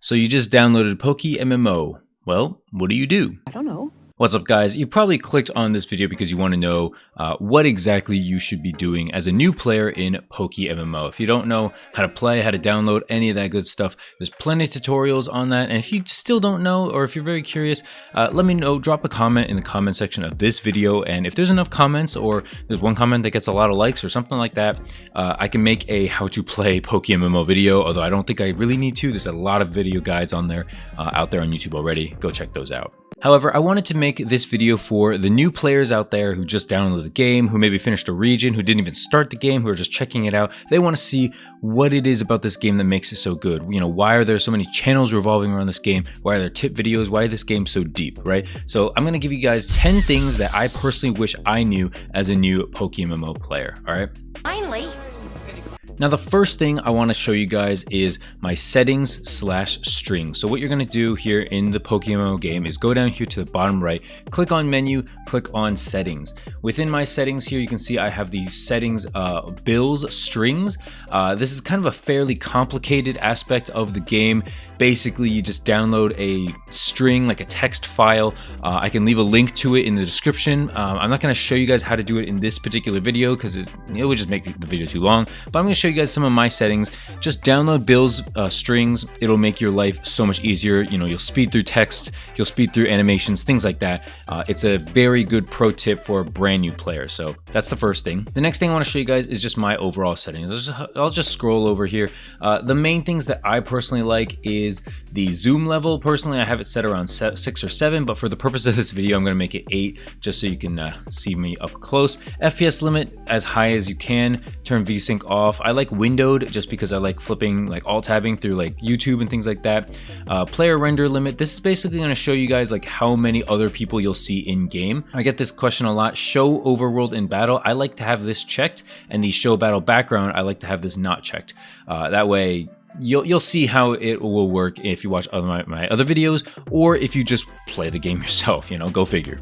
So you just downloaded PokeMMO. Well, what do you do? I don't know. What's up, guys? You probably clicked on this video because you want to know what exactly you should be doing as a new player in PokeMMO. If you don't know how to play, how to download, any of that good stuff, there's plenty of tutorials on that. And if you still don't know, or if you're very curious, let me know. Drop a comment in the comment section of this video. And if there's enough comments, or there's one comment that gets a lot of likes or something like that, I can make a how to play PokeMMO video, although I don't think I really need to. There's a lot of video guides on there, out there on YouTube already. Go check those out. However, I wanted to make this video for the new players out there who just downloaded the game, who maybe finished a region, who didn't even start the game, who are just checking it out. They want to see what it is about this game that makes it so good. You know, why are there so many channels revolving around this game? Why are there tip videos? Why is this game so deep, right? So I'm going to give you guys 10 things that I personally wish I knew as a new PokeMMO player, all right? Finally. Now, the first thing I want to show you guys is my settings/strings. So what you're going to do here in the PokeMMO game is go down here to the bottom right, click on menu, click on settings. Within my settings here, you can see I have the settings bills strings. This is kind of a fairly complicated aspect of the game. Basically, you just download a string, like a text file. I can leave a link to it in the description. I'm not going to show you guys how to do it in this particular video because it would just make the video too long. But I'm going to show you guys some of my settings. Just download bills strings. It'll make your life so much easier. You know, you'll speed through text, you'll speed through animations, things like that. It's a very good pro tip for a brand new player. So that's the first thing. The next thing I want to show you guys is just my overall settings. I'll just scroll over here. The main things that I personally like is the zoom level. Personally, I have it set around 6 or 7, but for the purpose of this video, I'm going to make it 8 just so you can see me up close. FPS limit as high as you can. Turn VSync off. I like windowed just because I like flipping, like alt tabbing through like YouTube and things like that. Player render limit. This is basically going to show you guys like how many other people you'll see in game. I get this question a lot. Show overworld in battle. I like to have this checked, and the show battle background, I like to have this not checked. That way you'll see how it will work if you watch my other videos, or if you just play the game yourself, you know, go figure.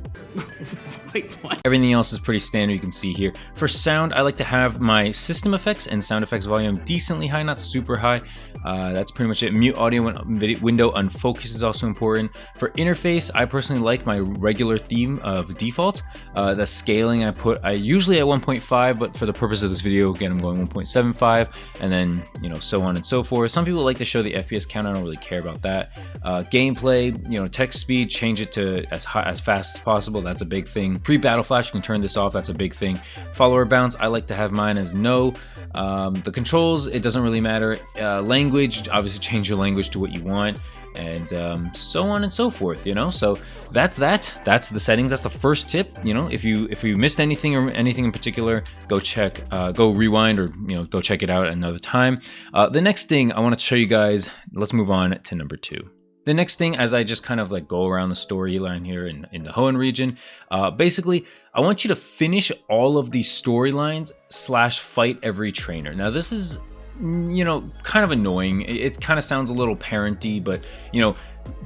Wait, what? Everything else is pretty standard, you can see here. For sound, I like to have my system effects and sound effects volume decently high, not super high. That's pretty much it. Mute audio when window unfocus is also important. For interface, I personally like my regular theme of default. The scaling I usually at 1.5, but for the purpose of this video, again, I'm going 1.75, and then, you know, so on and so forth. Some people like to show the FPS count. I don't really care about that. Gameplay, you know, text speed, change it to as fast as possible. That's a big thing. Pre-battle flash, you can turn this off. That's a big thing. Follower bounce, I like to have mine as no. The controls, it doesn't really matter. Language, obviously change your language to what you want, and so on and so forth, you know. So that's the settings. That's the first tip. You know, if you missed anything or anything in particular, go check, go rewind, or, you know, go check it out another time. The next thing I want to show you guys, let's move on to number 2. The next thing, as I just kind of like go around the storyline here in the Hoenn region, basically, I want you to finish all of these storylines / fight every trainer. Now, this is, you know, kind of annoying. It kind of sounds a little parenty, but, you know,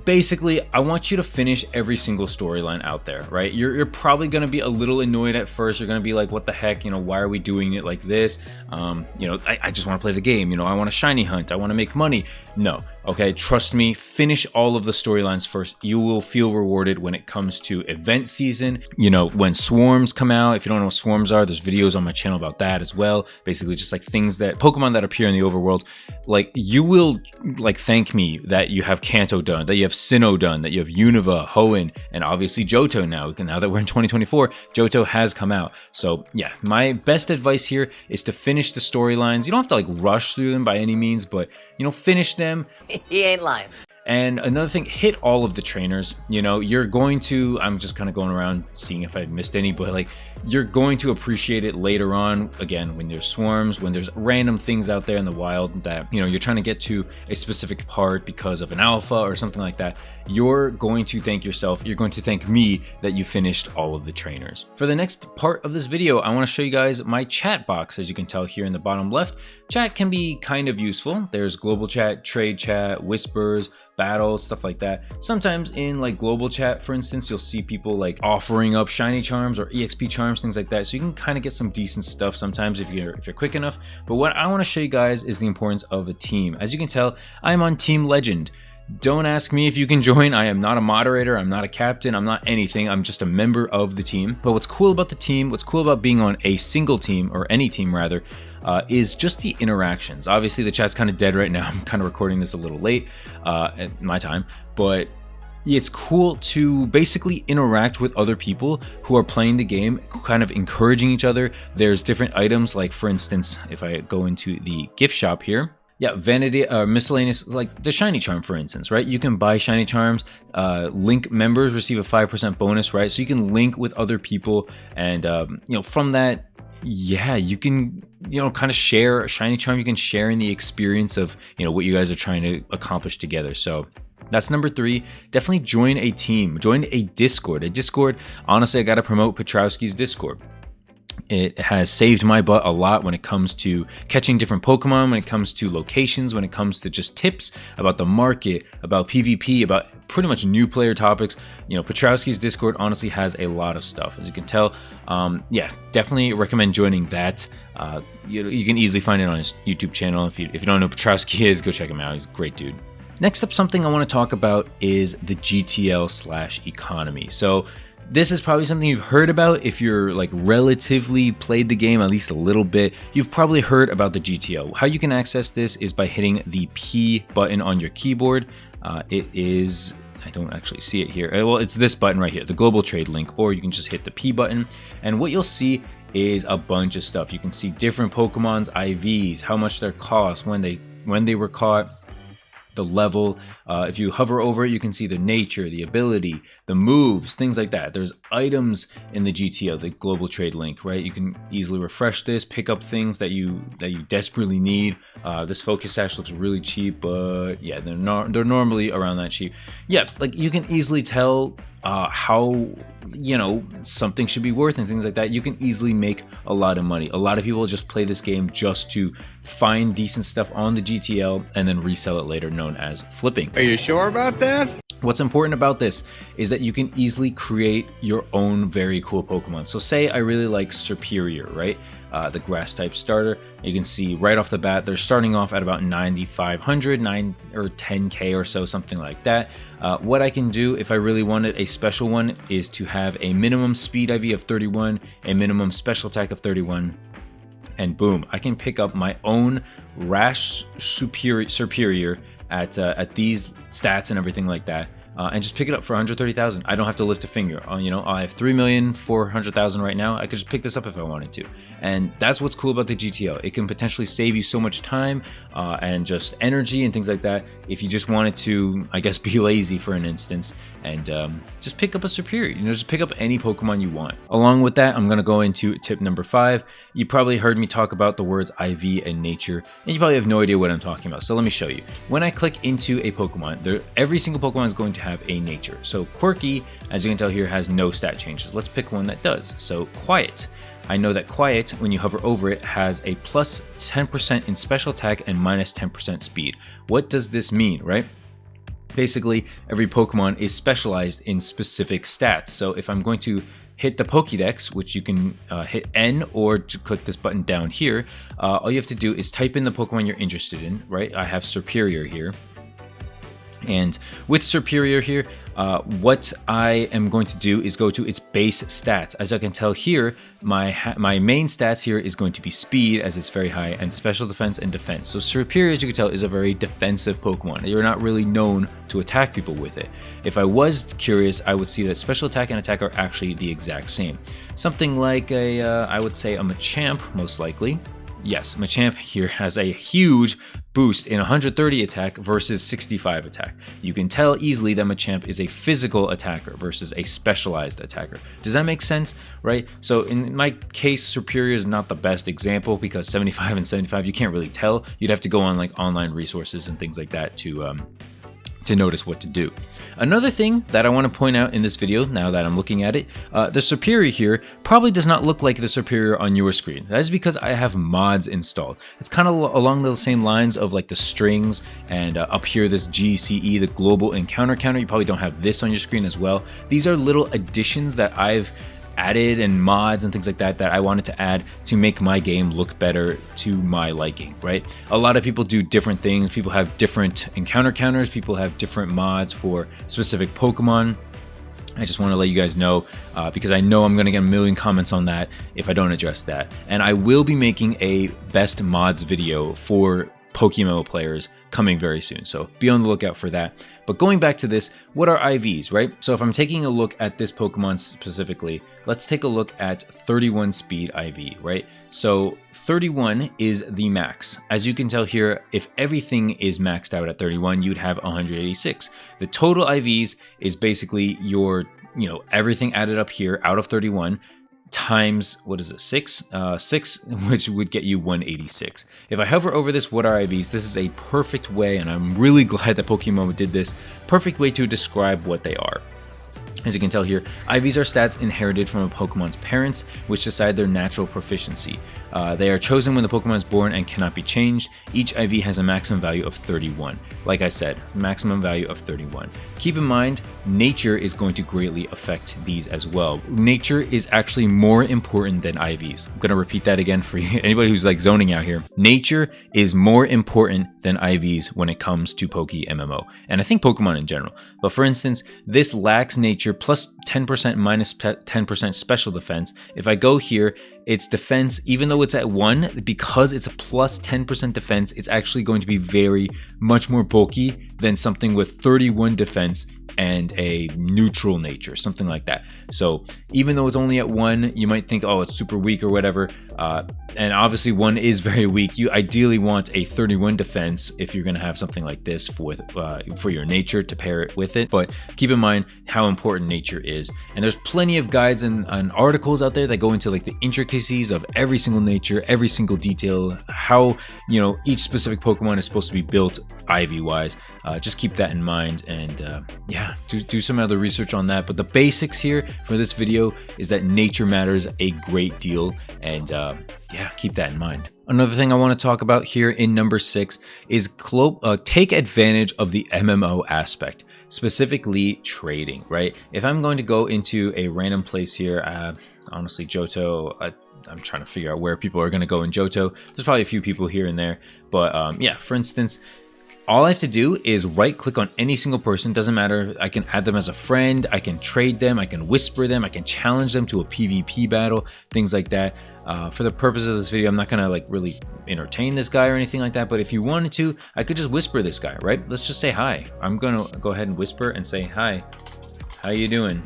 basically, I want you to finish every single storyline out there, right? You're probably going to be a little annoyed at first. You're going to be like, what the heck? You know, why are we doing it like this? You know, I just want to play the game. You know, I want to shiny hunt. I want to make money. No. Okay, trust me, finish all of the storylines first. You will feel rewarded when it comes to event season. You know, when swarms come out, if you don't know what swarms are, there's videos on my channel about that as well. Basically, just like things that Pokemon that appear in the overworld. Like, you will like thank me that you have Kanto done, that you have Sinnoh done, that you have Unova, Hoenn, and obviously Johto now. Now that we're in 2024, Johto has come out. So yeah, my best advice here is to finish the storylines. You don't have to like rush through them by any means, but, you know, finish them. He ain't lying. And another thing, hit all of the trainers. You know, you're going to, I'm just kind of going around seeing if I missed any, but like, you're going to appreciate it later on. Again, when there's swarms, when there's random things out there in the wild that, you know, you're trying to get to a specific part because of an alpha or something like that, you're going to thank yourself. You're going to thank me that you finished all of the trainers. For the next part of this video, I want to show you guys my chat box. As you can tell here in the bottom left, chat can be kind of useful. There's global chat, trade chat, whispers, battles, stuff like that. Sometimes in like global chat, for instance, you'll see people like offering up shiny charms or EXP charms, things like that. So you can kind of get some decent stuff sometimes if you're quick enough. But what I want to show you guys is the importance of a team. As you can tell, I'm on Team Legend. Don't ask me if you can join. I am not a moderator. I'm not a captain. I'm not anything. I'm just a member of the team. But what's cool about the team, what's cool about being on a single team, or any team rather, is just the interactions. Obviously, the chat's kind of dead right now. I'm kind of recording this a little late at my time, but it's cool to basically interact with other people who are playing the game, kind of encouraging each other. There's different items, like for instance, if I go into the gift shop here, yeah, vanity, miscellaneous, like the shiny charm, for instance, right? You can buy shiny charms. Link members receive a 5% bonus, right? So you can link with other people, and from that, yeah, you can kind of share a shiny charm. You can share in the experience of what you guys are trying to accomplish together. So that's number 3. Definitely join a team. Join a Discord. Honestly, I gotta promote Petrowski's Discord. It has saved my butt a lot when it comes to catching different Pokemon, when it comes to locations, when it comes to just tips about the market, about PvP, about pretty much new player topics. Petrowski's Discord honestly has a lot of stuff, as you can tell. Yeah, definitely recommend joining that. You can easily find it on his YouTube channel. If you don't know who Petrowski is, go check him out. He's a great dude. Next up, something I want to talk about is the GTL/economy. So this is probably something you've heard about if you're like relatively played the game at least a little bit. You've probably heard about the GTL. How you can access this is by hitting the P button on your keyboard. It is, I don't actually see it here. Well, it's this button right here, the global trade link, or you can just hit the P button. And what you'll see is a bunch of stuff. You can see different Pokemon's IVs, how much their cost, when they were caught, the level. If you hover over it, you can see the nature, the ability, the moves, things like that. There's items in the GTL, the global trade link, right? You can easily refresh this, pick up things that you desperately need. This focus sash looks really cheap, but yeah, they're normally around that cheap. Yeah, like you can easily tell how something should be worth and things like that. You can easily make a lot of money. A lot of people just play this game just to find decent stuff on the GTL and then resell it later, known as flipping. Are you sure about that? What's important about this is that you can easily create your own very cool Pokemon. So say I really like Superior, right? The grass type starter. You can see right off the bat, they're starting off at about 9,500, 9 or 10K or so, something like that. What I can do if I really wanted a special one is to have a minimum speed IV of 31, a minimum special attack of 31, and boom, I can pick up my own Rash Superior at these stats and everything like that. And just pick it up for 130,000. I don't have to lift a finger. I have 3,400,000 right now. I could just pick this up if I wanted to. And that's what's cool about the GTL. It can potentially save you so much time and just energy and things like that if you just wanted to, I guess, be lazy for an instance and just pick up a Superior. Just pick up any Pokemon you want. Along with that, I'm going to go into tip number 5. You probably heard me talk about the words IV and nature, and you probably have no idea what I'm talking about. So let me show you. When I click into a Pokemon, every single Pokemon is going to have a nature. So Quirky, as you can tell here, has no stat changes. Let's pick one that does. So Quiet. I know that Quiet, when you hover over it, has a plus 10% in special attack and minus 10% speed. What does this mean, right? Basically, every Pokemon is specialized in specific stats. So if I'm going to hit the Pokédex, which you can hit N or click this button down here, all you have to do is type in the Pokemon you're interested in, right? I have Superior here. And with Superior here, what I am going to do is go to its base stats. As I can tell here, my main stats here is going to be speed, as it's very high, and special defense and defense. So Superior, as you can tell, is a very defensive Pokemon. You're not really known to attack people with it. If I was curious, I would see that special attack and attack are actually the exact same. Something like I would say a Machamp, most likely. Yes, Machamp here has a huge boost in 130 attack versus 65 attack. You can tell easily that Machamp is a physical attacker versus a specialized attacker. Does that make sense, right? So in my case, Superior is not the best example because 75 and 75, you can't really tell. You'd have to go on like online resources and things like that to notice what to do. Another thing that I want to point out in this video, now that I'm looking at it, the Superior here probably does not look like the Superior on your screen. That is because I have mods installed. It's kind of along the same lines of like the strings and up here this GCE, the global encounter counter. You probably don't have this on your screen as well. These are little additions that I've added and mods and things like that that I wanted to add to make my game look better to my liking, right? A lot of people do different things. People have different encounter counters. People have different mods for specific Pokemon. I just want to let you guys know because I know I'm going to get a million comments on that if I don't address that. And I will be making a best mods video for PokeMMO players coming very soon. So be on the lookout for that. But going back to this, what are IVs, right? So if I'm taking a look at this Pokemon specifically, let's take a look at 31 speed IV, right? So 31 is the max. As you can tell here, if everything is maxed out at 31, you'd have 186. The total IVs is basically your, everything added up here out of 31 times, what is it, 6, which would get you 186. If I hover over this, what are IVs? This is a perfect way, and I'm really glad that PokeMMO did this, perfect way to describe what they are. As you can tell here, IVs are stats inherited from a Pokemon's parents, which decide their natural proficiency. They are chosen when the Pokemon is born and cannot be changed. Each IV has a maximum value of 31. Like I said, maximum value of 31. Keep in mind, nature is going to greatly affect these as well. Nature is actually more important than IVs. I'm going to repeat that again for you, anybody who's like zoning out here. Nature is more important than IVs when it comes to PokeMMO, and I think Pokemon in general. But for instance, this lacks nature plus 10% minus 10% special defense. If I go here, its defense, even though it's at 1, because it's a plus 10% defense, it's actually going to be much more bulky than something with 31 defense and a neutral nature, something like that. So even though it's only at 1, you might think, oh, it's super weak or whatever. And obviously 1 is very weak. You ideally want a 31 defense if you're going to have something like this for your nature to pair it with it. But keep in mind how important nature is. And there's plenty of guides and articles out there that go into like the intricacies of every single nature, every single detail, how, each specific Pokemon is supposed to be built IV wise. Just keep that in mind, and do some other research on that. But the basics here for this video is that nature matters a great deal, and keep that in mind. Another thing I want to talk about here in number 6 is take advantage of the MMO aspect, specifically trading, right? If I'm going to go into a random place here, honestly, Johto, I'm trying to figure out where people are going to go in Johto. There's probably a few people here and there, but for instance, all I have to do is right click on any single person. Doesn't matter. I can add them as a friend. I can trade them. I can whisper them. I can challenge them to a PvP battle, things like that. For the purpose of this video, I'm not going to really entertain this guy or anything like that. But if you wanted to, I could just whisper this guy, right? Let's just say hi. I'm going to go ahead and whisper and say, hi, how you doing?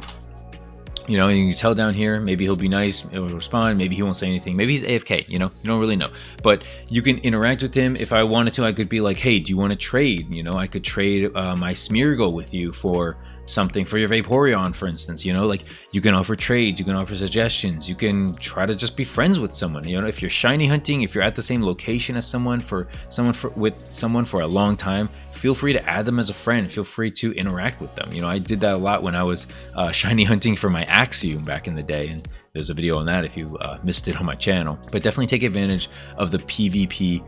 You can tell down here, maybe he'll be nice, he'll respond, maybe he won't say anything, maybe he's AFK, you don't really know. But you can interact with him. If I wanted to, I could be like, hey, do you want to trade? I could trade my Smeargle with you for something, for your Vaporeon, for instance. You can offer trades, you can offer suggestions, you can try to just be friends with someone. If you're shiny hunting, if you're at the same location as someone for a long time, feel free to add them as a friend. Feel free to interact with them. I did that a lot when I was shiny hunting for my Axiom back in the day, and there's a video on that if you missed it on my channel. But definitely take advantage of the PvP/MMO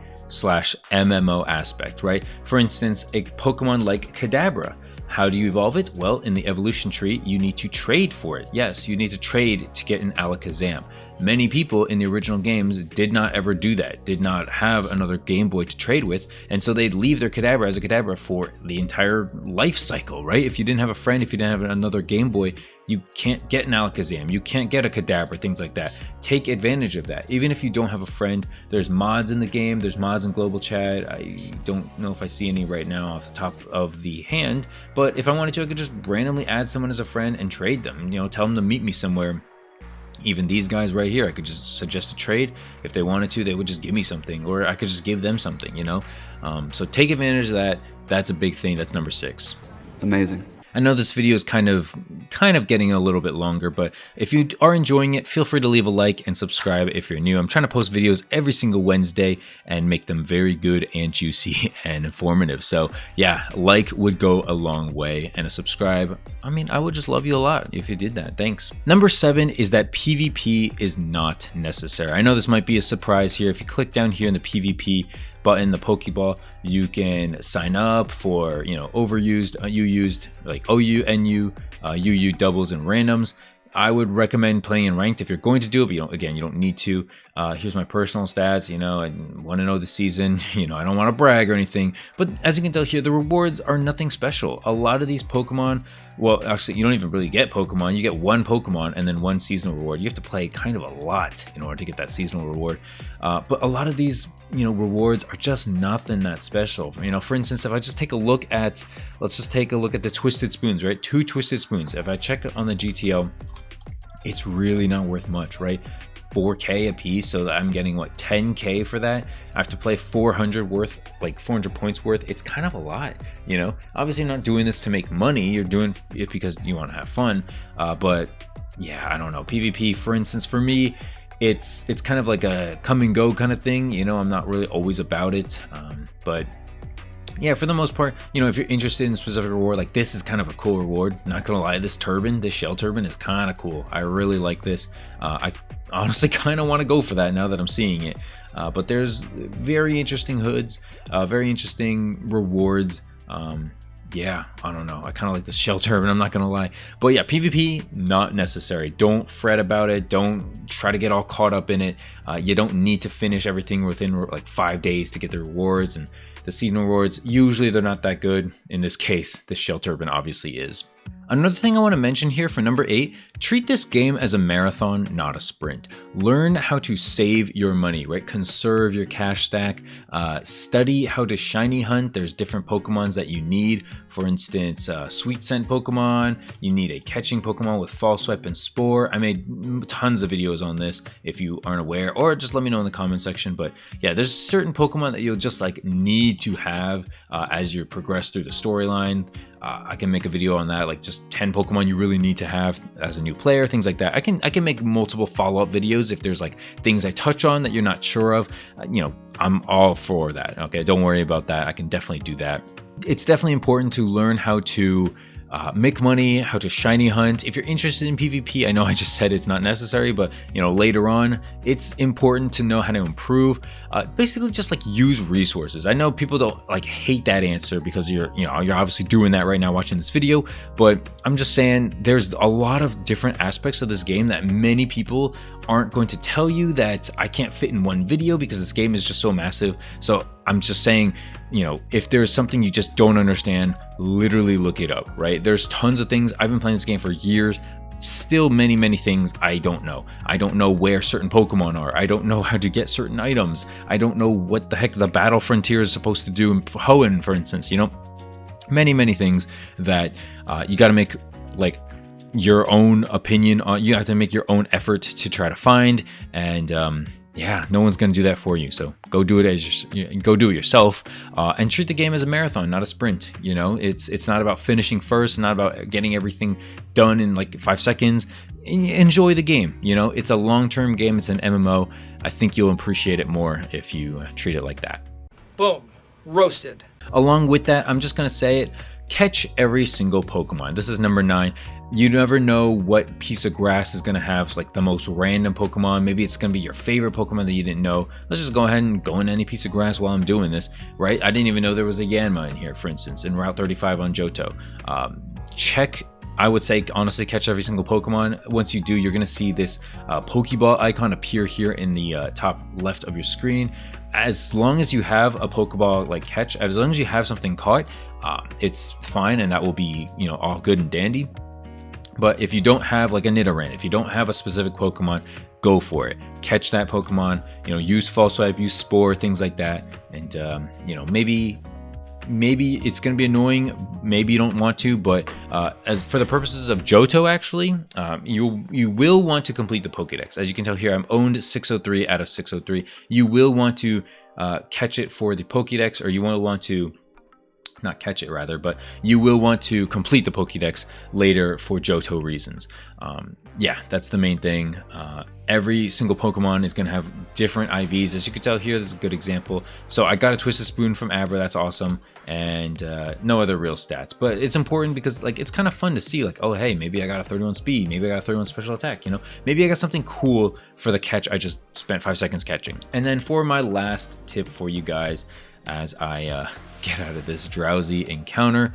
aspect, right? For instance, a Pokemon like Kadabra. How do you evolve it? Well, in the evolution tree, you need to trade for it. Yes, you need to trade to get an Alakazam. Many people in the original games did not ever do that, did not have another Game Boy to trade with, and so they'd leave their Kadabra as a Kadabra for the entire life cycle, right? If you didn't have a friend, if you didn't have another Game Boy, you can't get an Alakazam, you can't get a Kadabra, things like that. Take advantage of that. Even if you don't have a friend, there's mods in the game, there's mods in global chat. I don't know if I see any right now off the top of the hand, but if I wanted to, I could just randomly add someone as a friend and trade them, tell them to meet me somewhere. Even these guys right here, I could just suggest a trade. If they wanted to, they would just give me something, or I could just give them something, So take advantage of that. That's a big thing. That's number 6. Amazing. I know this video is kind of getting a little bit longer, but if you are enjoying it, feel free to leave a like and subscribe if you're new. I'm trying to post videos every single Wednesday and make them very good and juicy and informative. So yeah, like would go a long way, and a subscribe, I would just love you a lot if you did that. Thanks. Number 7 is that PvP is not necessary. I know this might be a surprise here. If you click down here in the PvP button, the Pokeball, you can sign up for overused, UUsed, like OU, NU, UU doubles and randoms. I would recommend playing in ranked if you're going to do it, but you don't need to. Here's my personal stats, I want to know the season, I don't want to brag or anything, but as you can tell here, the rewards are nothing special. A lot of these Pokemon, well, actually, you don't even really get Pokemon. You get one Pokemon and then one seasonal reward. You have to play kind of a lot in order to get that seasonal reward. But a lot of these, rewards are just nothing that special. For instance, if I just take a look at, let's just take a look at the Twisted Spoons, right? 2 Twisted Spoons. If I check on the GTO, it's really not worth much, right? 4K a piece, so I'm getting what, 10K for that. I have to play 400 points worth. It's kind of a lot, obviously not doing this to make money. You're doing it because you want to have fun. But yeah, I don't know, PvP, for instance, for me, it's kind of like a come and go kind of thing. I'm not really always about it, but yeah, for the most part, if you're interested in a specific reward, like this is kind of a cool reward. Not gonna lie, this shell turban is kind of cool. I really like this. I honestly kind of want to go for that now that I'm seeing it. But there's very interesting hoods, very interesting rewards. Yeah, I don't know. I kind of like the shell turban, I'm not gonna lie. But yeah, PvP, not necessary. Don't fret about it. Don't try to get all caught up in it. You don't need to finish everything within like 5 days to get the rewards, and the seasonal rewards, usually they're not that good. In this case, the shell turban obviously is. Another thing I want to mention here for number 8, treat this game as a marathon, not a sprint. Learn how to save your money, right? Conserve your cash stack. Study how to shiny hunt. There's different Pokemons that you need. For instance, Sweet Scent Pokemon. You need a catching Pokemon with False Swipe and Spore. I made tons of videos on this if you aren't aware, or just let me know in the comment section. But yeah, there's certain Pokemon that you'll just like need to have as you progress through the storyline. I can make a video on that, like just 10 Pokemon you really need to have as a new player, things like that. I can make multiple follow-up videos if there's like things I touch on that you're not sure of. I'm all for that. Okay, don't worry about that. I can definitely do that. It's definitely important to learn how to make money, how to shiny hunt. If you're interested in PvP, I know I just said it's not necessary, but later on, it's important to know how to improve. Basically, just like use resources. I know people don't like hate that answer because you're obviously doing that right now watching this video, but I'm just saying there's a lot of different aspects of this game that many people aren't going to tell you that I can't fit in one video because this game is just so massive. So I'm just saying, if there's something you just don't understand, literally look it up, right? There's tons of things. I've been playing this game for years. Still many things I don't know. I don't know where certain Pokemon are. I don't know how to get certain items. I don't know what the heck the battle frontier is supposed to do in Hoenn, for instance. Many things that you got to make like your own opinion on. You have to make your own effort to try to find, and yeah, no one's gonna do that for you. So go do it go do it yourself, and treat the game as a marathon, not a sprint. It's not about finishing first, not about getting everything done in like 5 seconds. Enjoy the game. It's a long-term game. It's an MMO. I think you'll appreciate it more if you treat it like that. Boom, roasted. Along with that, I'm just gonna say it. Catch every single Pokemon. This is number 9. You never know what piece of grass is going to have like the most random Pokemon. Maybe it's going to be your favorite Pokemon that you didn't know. Let's just go ahead and go in any piece of grass while I'm doing this, right? I didn't even know there was a Yanma in here, for instance, in Route 35 on Johto. I would say, honestly, catch every single Pokemon. Once you do, you're going to see this Pokeball icon appear here in the top left of your screen. As long as you have a Pokeball like catch, as long as you have something caught, it's fine, and that will be, all good and dandy. But if you don't have like a Nidoran, if you don't have a specific Pokemon, go for it. Catch that Pokemon, use False Swipe, use Spore, things like that. And, maybe it's going to be annoying. Maybe you don't want to, but as for the purposes of Johto, actually, you will want to complete the Pokédex. As you can tell here, I'm owned 603 out of 603. You will want to catch it for the Pokédex, or you will want to not catch it rather, but you will want to complete the Pokédex later for Johto reasons. Yeah, that's the main thing. Every single Pokemon is going to have different IVs. As you can tell here, this is a good example. So I got a Twisted Spoon from Abra, that's awesome, and no other real stats. But it's important because like it's kind of fun to see like, oh hey, maybe I got a 31 speed, maybe I got a 31 special attack, maybe I got something cool for the catch I just spent 5 seconds catching. And then for my last tip for you guys, as I get out of this drowsy encounter,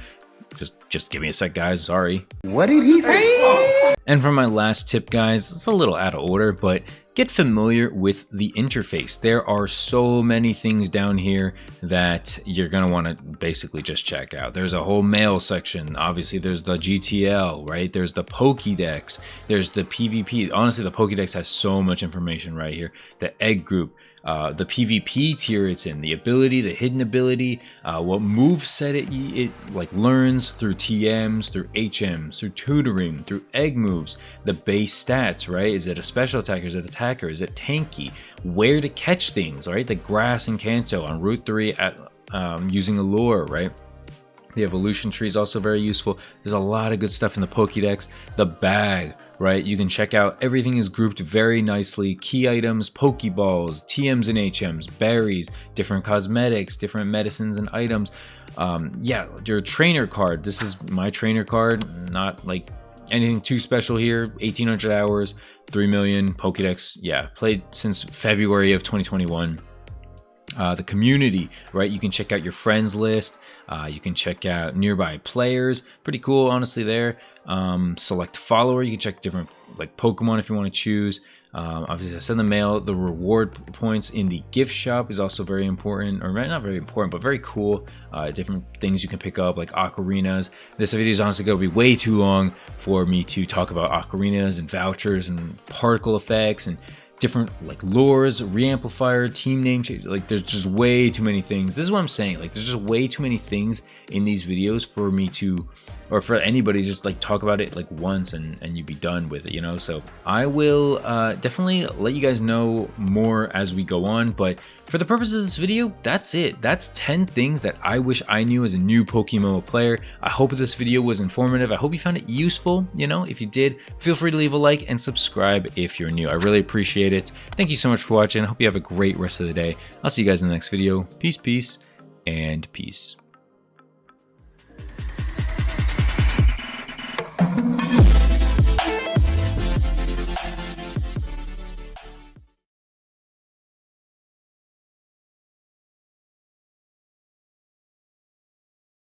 Just give me a sec, guys. Sorry. What did he say? And for my last tip, guys, it's a little out of order, but get familiar with the interface. There are so many things down here that you're gonna wanna basically just check out. There's a whole mail section. Obviously, there's the GTL, right? There's the Pokédex. There's the PvP. Honestly, the Pokédex has so much information right here. The egg group. The PvP tier it's in, the ability, the hidden ability, what move set it like learns through TMs, through HMs, through tutoring, through egg moves, the base stats, right? Is it a special attacker? Is it attacker? Is it tanky? Where to catch things, right? The grass and Kanto on Route 3 at using a lure, right? The evolution tree is also very useful. There's a lot of good stuff in the Pokédex. The bag, right? You can check out everything is grouped very nicely. Key items, Pokeballs, TMs and HMs, berries, different cosmetics, different medicines and items. Yeah, your trainer card. This is my trainer card. Not like anything too special here. 1,800 hours, 3 million Pokédex. Yeah, played since February of 2021. The community, right? You can check out your friends list. You can check out nearby players. Pretty cool, honestly, there. Select follower. You can check different like Pokemon if you want to choose. Obviously, I send the mail. The reward points in the gift shop is also very important, or not very important, but very cool. Different things you can pick up, like ocarinas. This video is honestly going to be way too long for me to talk about ocarinas and vouchers and particle effects and different like lures, reamplifier, team name change. Like there's just way too many things. This is what I'm saying. Like there's just way too many things in these videos for me to, or for anybody to just like talk about it like once and you be done with it, you know? So I will definitely let you guys know more as we go on, but for the purpose of this video, that's it. That's 10 things that I wish I knew as a new PokeMMO player. I hope this video was informative. I hope you found it useful. You know, if you did, feel free to leave a like and subscribe if you're new. I really appreciate it. Thank you so much for watching. I hope you have a great rest of the day. I'll see you guys in the next video. Peace, and peace.